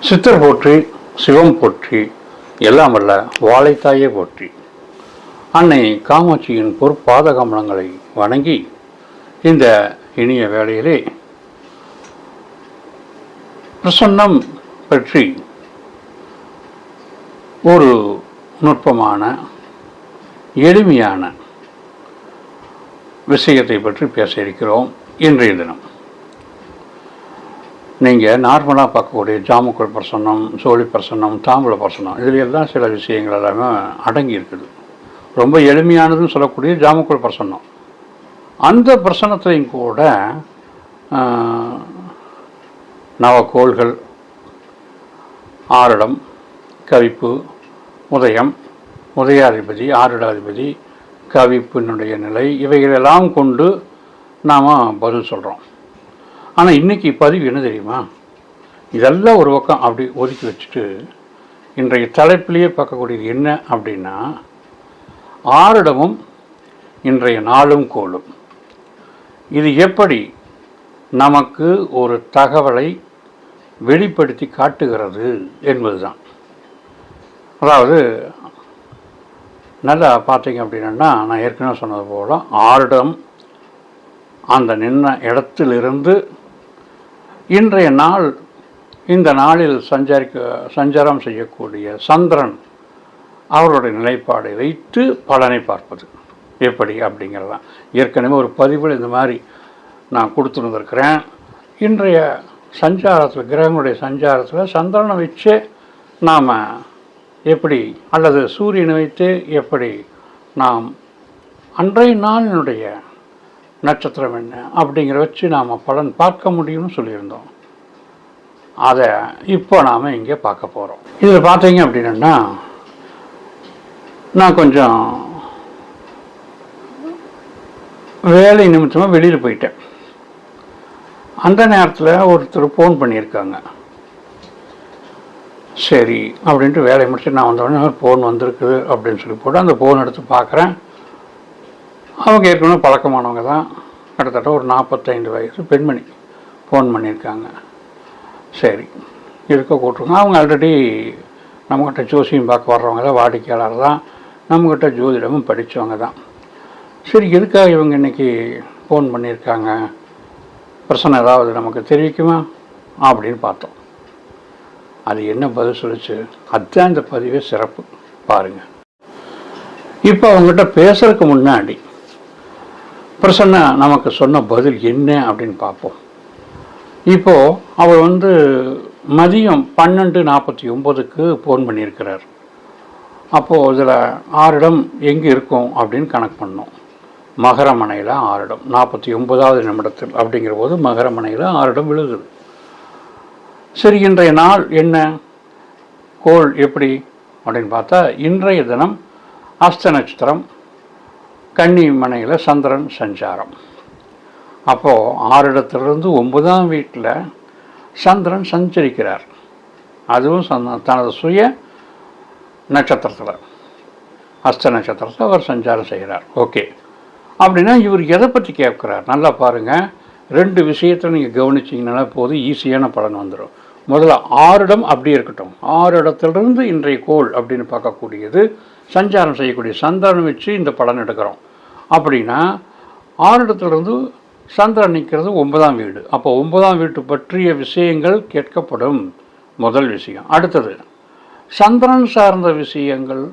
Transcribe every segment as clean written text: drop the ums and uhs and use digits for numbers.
சித்தர் போற்றி, சிவம் போற்றி, எல்லாம் வல்ல வாழைத்தாயே போற்றி. அன்னை காமாட்சியின் பொற்பாத கமலங்களை வணங்கி இந்த இனிய வேளையிலே பிரசன்னம் பற்றி ஒரு நுட்பமான எளிமையான விஷயத்தை பற்றி பேச இருக்கிறோம். இன்றைய தினம் நீங்கள் நார்மலாக பார்க்கக்கூடிய ஜாமுக்குள் பிரசன்னம், சோழி பிரசன்னம், தாம்பூல பிரசன்னம், இதில் எல்லாம் சில விஷயங்கள் எல்லாமே அடங்கி இருக்குது. ரொம்ப எளிமையானதுன்னு சொல்லக்கூடிய ஜாமுக்குள் பிரசன்னம். அந்த பிரசன்னத்திலையும் கூட நவக்கோள்கள், ஆரிடம், கவிப்பு, உதயம், உதயாதிபதி, ஆரிடாதிபதி, கவிப்பினுடைய நிலை, இவைகளெல்லாம் கொண்டு நாம் பதில் சொல்கிறோம். ஆனால் இன்றைக்கி பதிவு என்ன தெரியுமா? இதெல்லாம் ஒரு பக்கம் அப்படி ஒதுக்கி வச்சுட்டு இன்றைய தலைப்பிலேயே பார்க்கக்கூடியது என்ன அப்படின்னா, ஆரிடமும் இன்றைய நாளும் கோளும் இது எப்படி நமக்கு ஒரு தகவலை வெளிப்படுத்தி காட்டுகிறது என்பதுதான். அதாவது நல்லா பார்த்தீங்க அப்படின்னா, நான் ஏற்கனவே சொன்னது போல் ஆரிடம் அந்த நின்ன இடத்திலிருந்து இன்றைய நாள், இந்த நாளில் சஞ்சாரம் செய்யக்கூடிய சந்திரன் அவருடைய நிலைப்பாடை வைத்து பலனை பார்ப்பது எப்படி அப்படிங்கிறதான். ஏற்கனவே ஒரு பதிவில் இந்த மாதிரி நான் கொடுத்துருந்துருக்கிறேன். இன்றைய சஞ்சாரத்தில், கிரகங்களுடைய சஞ்சாரத்தில் சந்திரனை வச்சே நாம் எப்படி, அல்லது சூரியனை வைத்து எப்படி நாம் அன்றைய நாளினுடைய நட்சத்திரம் என்ன அப்படிங்கிற வச்சு நாம் பலன் பார்க்க முடியும்னு சொல்லியிருந்தோம். அதை இப்போ நாம் இங்கே பார்க்க போகிறோம். இதில் பார்த்தீங்க அப்படின்னா, நான் கொஞ்சம் வேலை நிமித்தமாக வெளியில் போயிட்டேன். அந்த நேரத்தில் ஒருத்தர் ஃபோன் பண்ணியிருக்காங்க. சரி அப்படின்ட்டு வேலையை முடிச்சுட்டு நான் வந்தோடனே ஃபோன் வந்திருக்குது அப்படின்னு சொல்லி போட்டு அந்த ஃபோன் எடுத்து பார்க்குறேன். அவங்க ஏற்கனவே பழக்கமானவங்க தான். கிட்டத்தட்ட ஒரு 45 வயசு பெண்மணி ஃபோன் பண்ணியிருக்காங்க. சரி இருக்க கூட்டுருங்க. அவங்க ஆல்ரெடி நம்மக்கிட்ட ஜோசியம் பார்க்க வர்றவங்க தான், வாடிக்கையாளர் தான், நம்மக்கிட்ட ஜோதிடமும் படித்தவங்க தான். சரி எதுக்காக இவங்க இன்றைக்கி ஃபோன் பண்ணியிருக்காங்க, பிரச்சனை ஏதாவது நமக்கு தெரிவிக்குமா அப்படின்னு பார்த்தோம். அது என்ன பதில் சொல்லிச்சு, அதுதான் இந்த பதிவே சிறப்பு. பாருங்கள். இப்போ அவங்ககிட்ட பேசுறதுக்கு முன்னாடி பிரசன்னா நமக்கு சொன்ன பதில் என்ன அப்படின்னு பார்ப்போம். இப்போது அவர் மதியம் 12:49க்கு ஃபோன் பண்ணியிருக்கிறார். அப்போது இதில் ஆரிடம் எங்கே இருக்கும் அப்படின்னு கணக்கு பண்ணோம். மகரமனையில் ஆரிடம் 49வது நிமிடத்தில் அப்படிங்கிற போது மகரமனையில் ஆரிடம் விழுகுது. சரி இன்றைய நாள் என்ன, கோள் எப்படி அப்படின்னு பார்த்தா, இன்றைய தினம் அஸ்த நட்சத்திரம், கன்னி மனையில் சந்திரன் சஞ்சாரம். அப்போது ஆரிடத்திலிருந்து 9ஆம் வீட்டில் சந்திரன் சஞ்சரிக்கிறார். அதுவும் தனது சுய நட்சத்திரத்தில், அஸ்த நட்சத்திரத்தில் அவர் சஞ்சாரம் செய்கிறார். ஓகே, அப்படின்னா இவர் எதை பற்றி கேட்குறார் நல்லா பாருங்கள். 2 விஷயத்தை நீங்கள் கவனிச்சிங்கன்னா போது ஈஸியான பலன் வந்துடும். முதல்ல ஆரிடம் அப்படி இருக்கட்டும். ஆரிடத்திலிருந்து இன்றைய கோள் அப்படின்னு பார்க்கக்கூடியது சஞ்சாரம் செய்யக்கூடிய சந்திரன் வச்சு இந்த பலன் எடுக்கிறோம். அப்படின்னா ஆரிடத்திலிருந்து சந்திரன் நிற்கிறது 9ஆம் வீடு. அப்போ 9ஆம் வீட்டு பற்றிய விஷயங்கள் கேட்கப்படும். முதல் விஷயம். அடுத்தது சந்திரன் சார்ந்த விஷயங்கள்,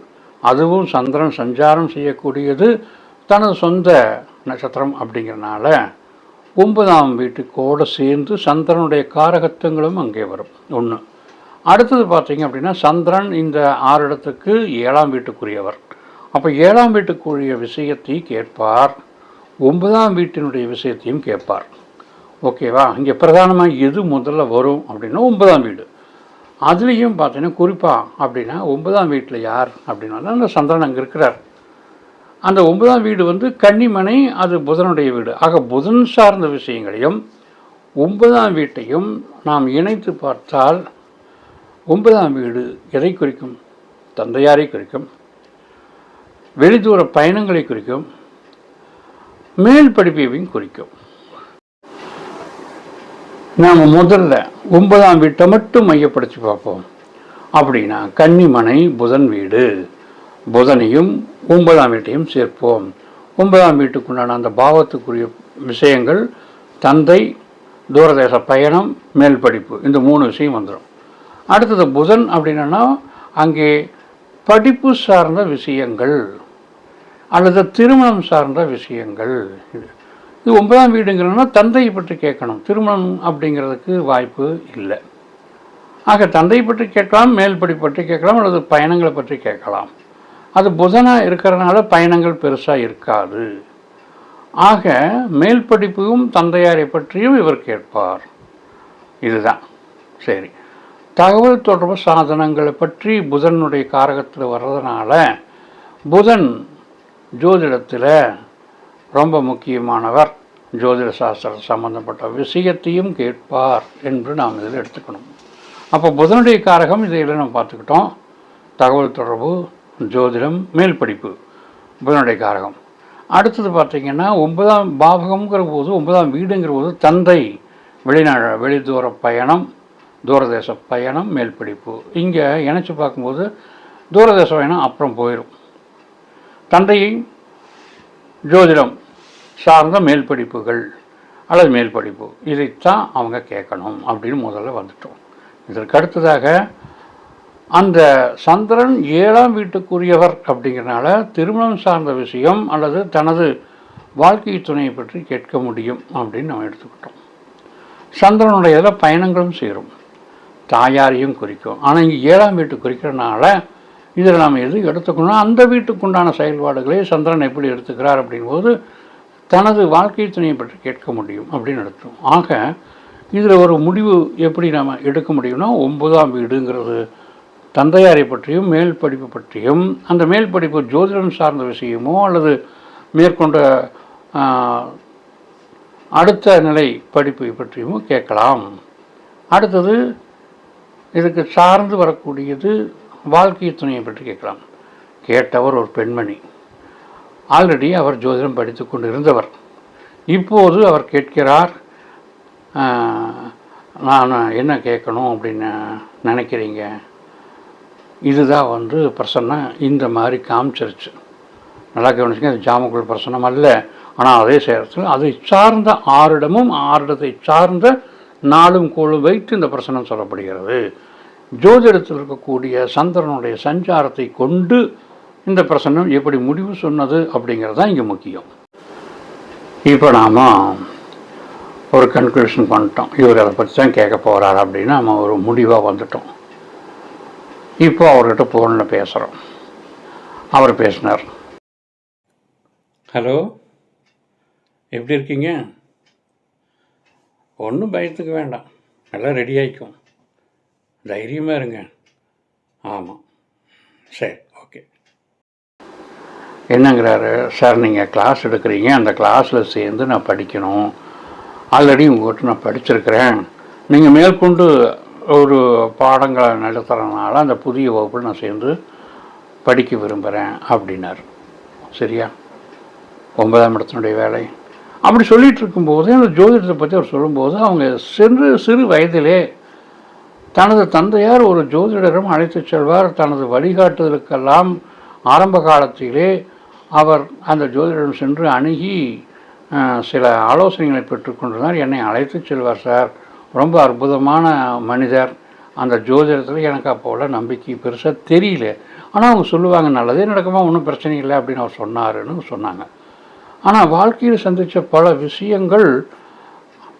அதுவும் சந்திரன் சஞ்சாரம் செய்யக்கூடியது தனது சொந்த நட்சத்திரம் அப்படிங்கிறனால 9ஆம் வீட்டுக்கோடு சேர்ந்து சந்திரனுடைய காரகத்துவங்களும் அங்கே வரும். ஒன்று. அடுத்தது பார்த்தீங்க அப்படின்னா, சந்திரன் இந்த ஆரிடத்துக்கு 7ஆம் வீட்டுக்குரியவர். அப்போ 7ஆம் வீட்டுக்குரிய விஷயத்தை கேட்பார், 9ஆம் வீட்டினுடைய விஷயத்தையும் கேட்பார். ஓகேவா? இங்கே பிரதானமாக எது முதல்ல வரும் அப்படின்னா 9ஆம் வீடு. அதுலேயும் பார்த்தீங்கன்னா குறிப்பாக அப்படின்னா 9ஆம் வீட்டில் யார் அப்படின்னா அந்த சந்திரன் அங்கே இருக்கிறார். அந்த 9ஆம் வீடு கன்னிமனை, அது புதனுடைய வீடு. ஆக புதன் சார்ந்த விஷயங்களையும் 9ஆம் வீட்டையும் நாம் இணைத்து பார்த்தால் 9ஆம் வீடு எதை குறிக்கும்? தந்தையாரை குறிக்கும், வெளிதூர பயணங்களை குறிக்கும், மேல் படிப்பையும் குறிக்கும். நாம் முதல்ல 9ஆம் வீட்டை மட்டும் மையப்படுத்தி பார்ப்போம். அப்படின்னா கன்னிமனை புதன் வீடு, புதனையும் 9ஆம் வீட்டையும் சேர்ப்போம். 9ஆம் வீட்டுக்குண்டான அந்த பாவத்துக்குரிய விஷயங்கள் தந்தை, தூரதேச பயணம், மேல் படிப்பு, இந்த 3 விஷயம் வந்துடும். அடுத்தது புதன் அப்படின்னா அங்கே படிப்பு சார்ந்த விஷயங்கள் அல்லது திருமணம் சார்ந்த விஷயங்கள். இது 9ஆம் வீடுங்கிறதுனா தந்தையை பற்றி கேட்கணும். திருமணம் அப்படிங்கிறதுக்கு வாய்ப்பு இல்லை. ஆக தந்தையை பற்றி கேட்கலாம், மேல் படிப்பு பற்றி கேட்கலாம், அல்லது பயணங்களை பற்றி கேட்கலாம். அது புதனாக இருக்கிறதுனால பயணங்கள் பெருசாக இருக்காது. ஆக மேல் படிப்பும் தந்தையாரை பற்றியும் இவர் கேட்பார். இதுதான் சரி. தகவல் தொடர்பு சாதனங்களை பற்றி புதனுடைய காரகத்தில் வர்றதுனால புதன் ஜோதிடத்தில் ரொம்ப முக்கியமானவர். ஜோதிட சாஸ்திரம் சம்பந்தப்பட்ட விஷயத்தையும் கேட்பார் என்று நாம் இதில் எடுத்துக்கணும். அப்போ புதனுடைய காரகம் இதில் நம்ம பார்த்துக்கிட்டோம். தகவல் தொடர்பு, ஜோதிடம், மேல் படிப்பு புதனுடைய காரகம். அடுத்தது பார்த்திங்கன்னா 9ஆம் பாவகம்ங்கிற போது, 9ஆம் வீடுங்கிற போது தந்தை, வெளிதூர பயணம், தூரதேச பயணம், மேல் படிப்பு. இங்கே இணைச்சி பார்க்கும்போது தூரதேச பயணம் அப்புறம் போயிடும். தந்தையை ஜோதிடம் சார்ந்த மேல் படிப்புகள் அல்லது மேல் படிப்பு இதைத்தான் அவங்க கேட்கணும் அப்படின்னு முதல்ல வந்துட்டோம். இதற்கு அடுத்ததாக அந்த சந்திரன் 7ஆம் வீட்டுக்குரியவர் அப்படிங்கிறனால திருமணம் சார்ந்த விஷயம் அல்லது தனது வாழ்க்கை துணையை பற்றி கேட்க முடியும் அப்படின்னு நம்ம எடுத்துக்கிட்டோம். சந்திரனுடைய இதில் பயணங்களும் சேரும், தாயாரையும் குறிக்கும். ஆனால் இங்கே 7ஆம் வீட்டு குறிக்கிறனால இதில் நாம் எது எடுத்துக்கணும், அந்த வீட்டுக்குண்டான செயல்பாடுகளை சந்திரன் எப்படி எடுத்துக்கிறார் அப்படிங்கும்போது தனது வாழ்க்கை துணையை பற்றி கேட்க முடியும் அப்படின்னு எடுத்தோம். ஆக இதில் ஒரு முடிவு எப்படி நாம் எடுக்க முடியும்னா 9ஆம் வீடுங்கிறது தந்தையாரை பற்றியும் மேல் படிப்பு பற்றியும், அந்த மேல் படிப்பு ஜோதிடம் சார்ந்த விஷயமோ அல்லது மேற்கொண்ட அடுத்த நிலை படிப்பை பற்றியும் கேட்கலாம். அடுத்தது இதுக்கு சார்ந்து வரக்கூடியது வாழ்க்கை துணையை பற்றி கேட்கலாம். கேட்டவர் ஒரு பெண்மணி, ஆல்ரெடி அவர் ஜோதிடம் படித்து கொண்டு இருந்தவர். இப்போது அவர் கேட்கிறார், நான் என்ன கேட்கணும் அப்படின்னு நினைக்கிறீங்க, இதுதான் பிரசன்னா இந்த மாதிரி காமிச்சிருச்சு. நல்லா கவனிச்சுங்க, அது ஜாமக்குள் பிரசனம் அல்ல. ஆனால் அதே நேரத்தில் அதை சார்ந்த 6 இடமும் 6 இடத்தை சார்ந்த 4 கோளும் வைத்து இந்த பிரசனம் சொல்லப்படுகிறது. ஜோதிடத்தில் இருக்கக்கூடிய சந்திரனுடைய சஞ்சாரத்தை கொண்டு இந்த பிரசனம் எப்படி முடிவு சொன்னது அப்படிங்கிறது தான் இங்கே முக்கியம். இப்போ நாம் ஒரு கன்க்ளூஷன் பண்ணிட்டோம், இவர் அதை பற்றி தான் கேட்க போகிறார் அப்படின்னு நம்ம ஒரு முடிவாக வந்துட்டோம். இப்போ அவர்கிட்ட ஃபோனில் பேசுகிறோம். அவர் பேசினார். ஹலோ, எப்படி இருக்கீங்க? ஒன்றும் பயத்துக்கு வேண்டாம், எல்லாம் ரெடி ஆகிக்கும், தைரியமாக இருங்க. ஆமாம், சரி, ஓகே. என்னங்கிறாரு, சார் நீங்கள் கிளாஸ் எடுக்கிறீங்க, அந்த கிளாஸில் சேர்ந்து நான் படிக்கணும். ஆல்ரெடி உங்கள்கிட்ட நான் படிச்சிருக்கிறேன், நீங்கள் மேற்கொண்டு ஒரு பாடங்களை நடத்துகிறதுனால அந்த புதிய வகுப்பில் நான் சேர்ந்து படிக்க விரும்புகிறேன் அப்படின்னார். சரியா? 9ஆம் இடத்தினுடைய வேலை அப்படி சொல்லிகிட்டு இருக்கும்போது அந்த ஜோதிடத்தை பற்றி அவர் சொல்லும்போது அவங்க சிறு வயதிலே தனது தந்தையார் ஒரு ஜோதிடரும் அழைத்து செல்வார். தனது வழிகாட்டுதலுக்கெல்லாம் ஆரம்ப காலத்திலே அவர் அந்த ஜோதிடரும் சென்று அணுகி சில ஆலோசனைகளை பெற்றுக்கொண்டிருந்தார். என்னை அழைத்து செல்வார் சார், ரொம்ப அற்புதமான மனிதர், அந்த ஜோதிடத்தில் எனக்கு அப்போல நம்பிக்கை பெருசாக தெரியல, ஆனால் அவங்க சொல்லுவாங்க நல்லதே நடக்குமா, ஒன்றும் பிரச்சனை இல்லை அப்படின்னு அவர் சொன்னாருன்னு சொன்னாங்க. ஆனால் வாழ்க்கையில் சந்தித்த பல விஷயங்கள்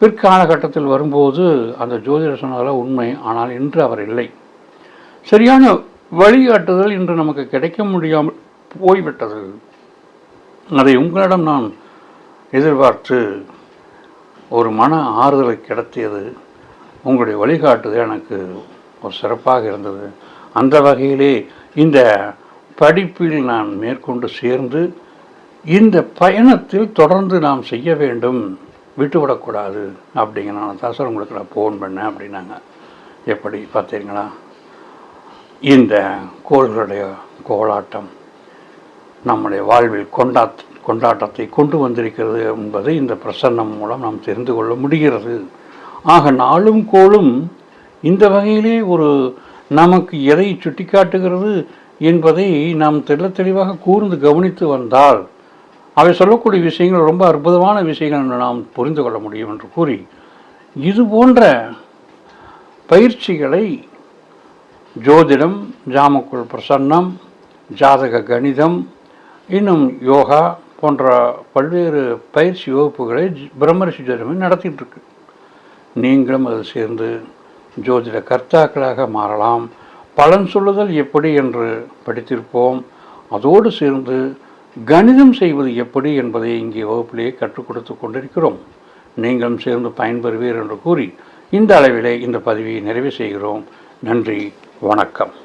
பிற்காலகட்டத்தில் வரும்போது அந்த ஜோதிடர் சொன்னதெல்லாம் உண்மை. ஆனால் இன்று அவர் இல்லை. சரியான வழிகாட்டுதல் இன்று நமக்கு கிடைக்க முடியாமல் போய்விட்டது. அதை உங்களிடம் நான் எதிர்பார்த்து ஒரு மன ஆறுதலை கிடைத்தியது. உங்களுடைய வழிகாட்டுதல் எனக்கு ஒரு சிறப்பாக இருந்தது. அந்த வகையிலே இந்த படிப்பில் நான் மேற்கொண்டு சேர்ந்து இந்த பயணத்தில் தொடர்ந்து நாம் செய்ய வேண்டும், விட்டுவிடக்கூடாது அப்படிங்கிறனால தான் சார் உங்களுக்கு நான் ஃபோன் பண்ணேன் அப்படின்னாங்க. எப்படி பார்த்தீங்களா? இந்த கோள்களுடைய கோலாட்டம் நம்முடைய வாழ்வில் கொண்டாட்டத்தை கொண்டு வந்திருக்கிறது என்பதை இந்த பிரசன்னம் மூலம் நாம் தெரிந்து கொள்ள முடிகிறது. ஆக நாளும் கோளும் இந்த வகையிலே ஒரு நமக்கு எதை சுட்டிக்காட்டுகிறது என்பதை நாம் தெளிவாக கூர்ந்து கவனித்து வந்தால் அவை சொல்லக்கூடிய விஷயங்கள் ரொம்ப அற்புதமான விஷயங்கள் என்று நாம் புரிந்து கொள்ள முடியும் என்று கூறி, இது போன்ற பயிற்சிகளை ஜோதிடம், ஜாமக்குள் பிரசன்னம், ஜாதக கணிதம், இன்னும் யோகா போன்ற பல்வேறு பயிற்சி வகுப்புகளை பிரம்மரிஷி ஜோதிடம் நடத்திட்டு இருக்கு. நீங்களும் அதில் சேர்ந்து ஜோதிட கர்த்தாக்களாக மாறலாம். பலன் சொல்லுதல் எப்படி என்று படித்திருப்போம். அதோடு சேர்ந்து கணிதம் செய்வது எப்படி என்பதை இங்கே வகுப்பிலேயே கற்றுக் கொடுத்து கொண்டிருக்கிறோம். நீங்களும் சேர்ந்து பயன்பெறுவீர் என்று கூறி இந்த அளவிலே இந்த பதிவை நிறைவு செய்கிறோம். நன்றி, வணக்கம்.